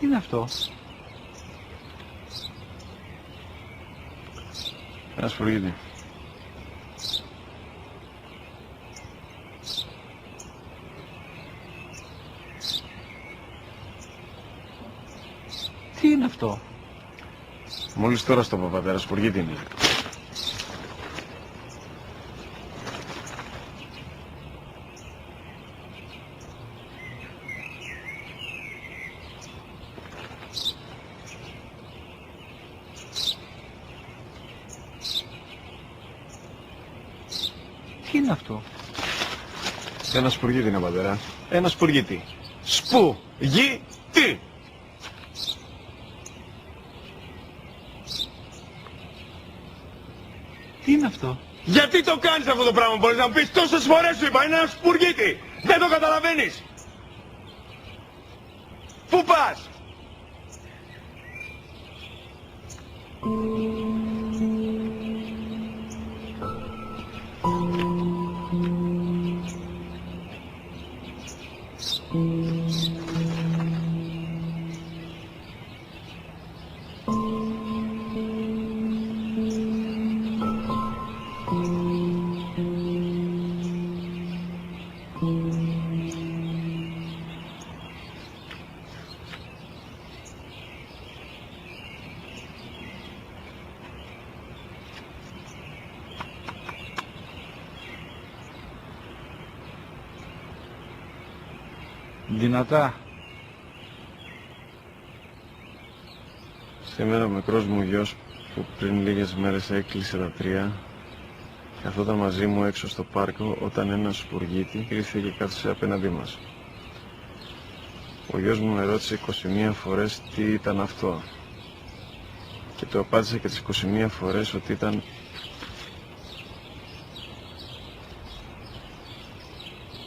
Τι είναι αυτό? Ένα σπουργίτη. Τι είναι αυτό? Μόλις τώρα στο παπατέρα, σπουργίτη είναι. Τι είναι αυτό? Ένα σπουργίτη είναι, πατέρα. Ένα σπουργίτη. Σπου-γι-τι! Τι είναι αυτό? Γιατί το κάνεις αυτό το πράγμα, μπορείς να μου πεις? Τόσες φορές σου είπα, είναι ένα σπουργίτη! Δεν το καταλαβαίνεις! Πού πας? Δυνατά. Σήμερα ο μικρός μου γιος που πριν λίγες μέρες έκλεισε τα 3 καθόταν μαζί μου έξω στο πάρκο όταν ένας σπουργίτη ήρθε και κάθισε απέναντί μας. Ο γιος μου με ρώτησε 21 φορές τι ήταν αυτό και του απάντησε και τις 21 φορές ότι ήταν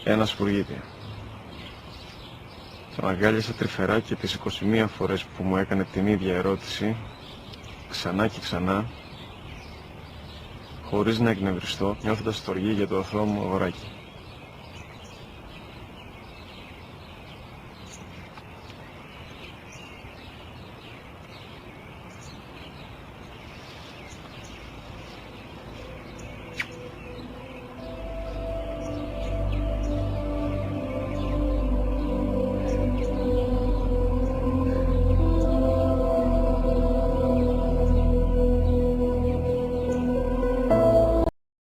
ένα σπουργίτη. Τον αγκάλιασα τρυφερά και τις 21 φορές που μου έκανε την ίδια ερώτηση, ξανά και ξανά, χωρίς να εκνευριστώ, νιώθοντας στοργή για το αθώο μου αγοράκι.